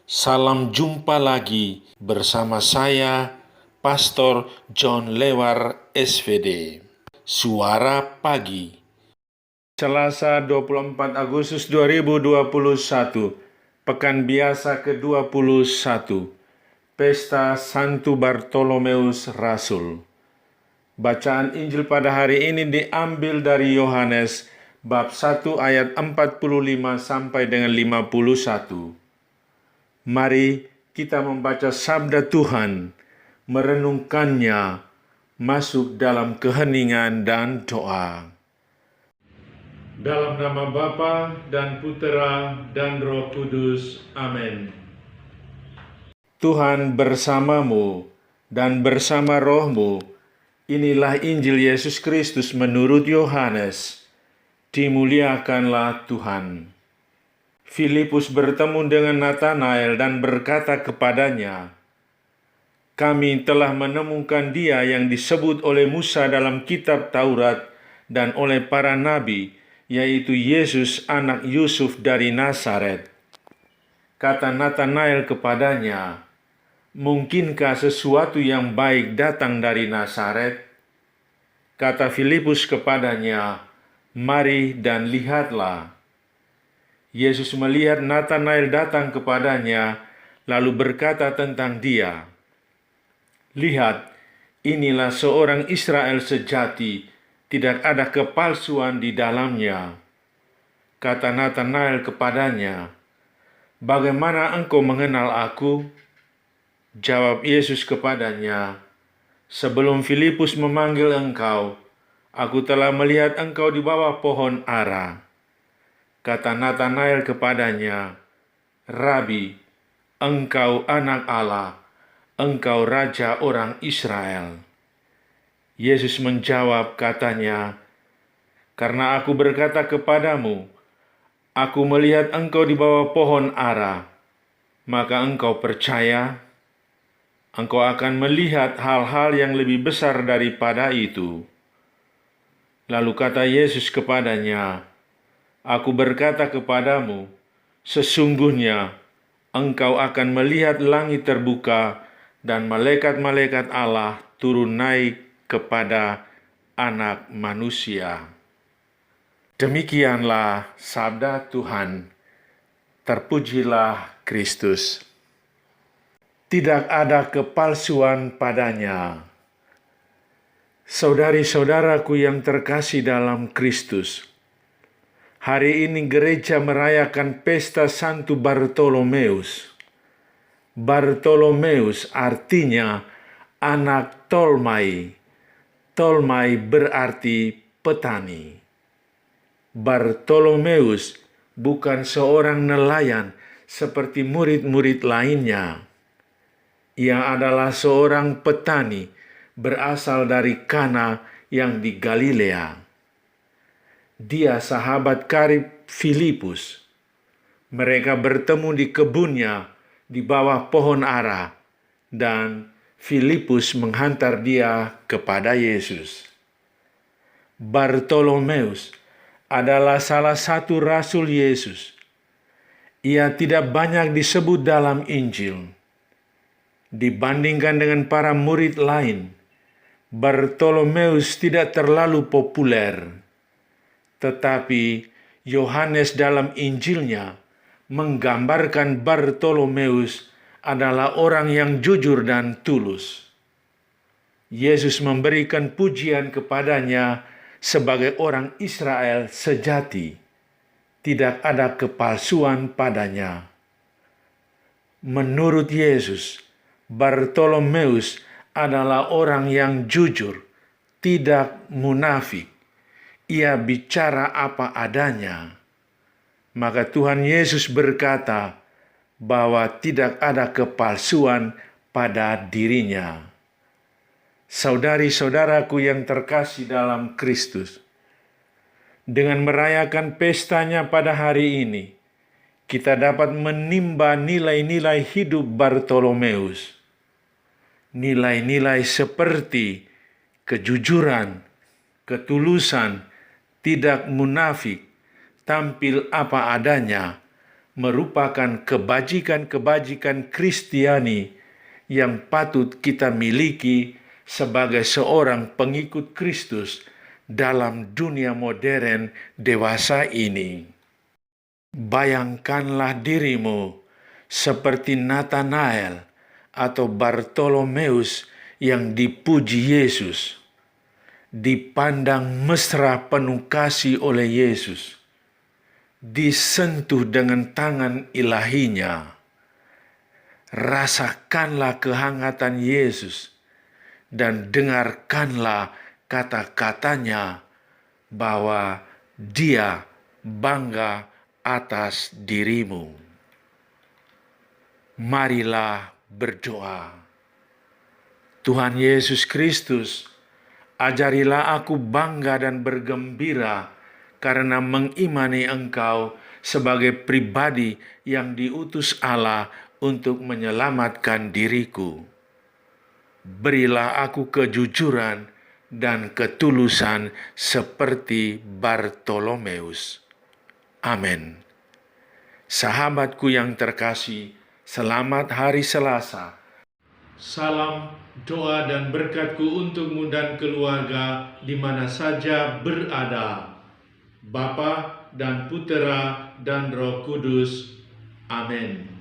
Salam jumpa lagi bersama saya, Pastor John Lewar SVD. Suara Pagi. Selasa 24 Agustus 2021, Pekan Biasa ke-21, Pesta Santo Bartolomeus Rasul. Bacaan Injil pada hari ini diambil dari Yohanes bab 1 ayat 45 sampai dengan 51. Mari kita membaca sabda Tuhan, merenungkannya, masuk dalam keheningan dan doa. Dalam nama Bapa dan Putera dan Roh Kudus. Amin. Tuhan bersamamu dan bersama rohmu. Inilah Injil Yesus Kristus menurut Yohanes. Dimuliakanlah Tuhan. Filipus bertemu dengan Natanael dan berkata kepadanya, "Kami telah menemukan Dia yang disebut oleh Musa dalam kitab Taurat dan oleh para nabi, yaitu Yesus anak Yusuf dari Nazaret." Kata Natanael kepadanya, "Mungkinkah sesuatu yang baik datang dari Nazaret?" Kata Filipus kepadanya, "Mari dan lihatlah." Yesus melihat Natanael datang kepadanya, lalu berkata tentang dia, "Lihat, inilah seorang Israel sejati, tidak ada kepalsuan di dalamnya." Kata Natanael kepadanya, "Bagaimana engkau mengenal aku?" Jawab Yesus kepadanya, "Sebelum Filipus memanggil engkau, aku telah melihat engkau di bawah pohon ara." Kata Natanael kepadanya, "Rabi, engkau anak Allah, engkau raja orang Israel." Yesus menjawab katanya, "Karena aku berkata kepadamu, aku melihat engkau di bawah pohon ara, maka engkau percaya? Engkau akan melihat hal-hal yang lebih besar daripada itu." Lalu kata Yesus kepadanya, "Aku berkata kepadamu, sesungguhnya engkau akan melihat langit terbuka dan malaikat-malaikat Allah turun naik kepada Anak Manusia." Demikianlah sabda Tuhan. Terpujilah Kristus. Tidak ada kepalsuan padanya. Saudari-saudaraku yang terkasih dalam Kristus, hari ini gereja merayakan pesta Santo Bartolomeus. Bartolomeus artinya anak Tolmai. Tolmai berarti petani. Bartolomeus bukan seorang nelayan seperti murid-murid lainnya. Ia adalah seorang petani berasal dari Kana yang di Galilea. Dia sahabat karib Filipus. Mereka bertemu di kebunnya di bawah pohon ara, dan Filipus menghantar dia kepada Yesus. Bartolomeus adalah salah satu rasul Yesus. Ia tidak banyak disebut dalam Injil. Dibandingkan dengan para murid lain, Bartolomeus tidak terlalu populer. Tetapi Yohanes dalam Injilnya menggambarkan Bartolomeus adalah orang yang jujur dan tulus. Yesus memberikan pujian kepadanya sebagai orang Israel sejati. Tidak ada kepalsuan padanya. Menurut Yesus, Bartolomeus adalah orang yang jujur, tidak munafik. Ia bicara apa adanya. Maka Tuhan Yesus berkata bahwa tidak ada kepalsuan pada dirinya. Saudari-saudaraku yang terkasih dalam Kristus, dengan merayakan pestanya pada hari ini, kita dapat menimba nilai-nilai hidup Bartolomeus. Nilai-nilai seperti kejujuran, ketulusan, tidak munafik, tampil apa adanya, merupakan kebajikan-kebajikan Kristiani yang patut kita miliki sebagai seorang pengikut Kristus dalam dunia modern dewasa ini. Bayangkanlah dirimu seperti Nathanael atau Bartolomeus yang dipuji Yesus, dipandang mesra penuh kasih oleh Yesus, disentuh dengan tangan ilahinya. Rasakanlah kehangatan Yesus dan dengarkanlah kata-katanya bahwa Dia bangga atas dirimu. Marilah berdoa. Tuhan Yesus Kristus, ajarilah aku bangga dan bergembira karena mengimani Engkau sebagai pribadi yang diutus Allah untuk menyelamatkan diriku. Berilah aku kejujuran dan ketulusan seperti Bartolomeus. Amin. Sahabatku yang terkasih, selamat hari Selasa. Salam doa dan berkatku untukmu dan keluarga di mana saja berada. Bapa dan Putera dan Roh Kudus. Amin.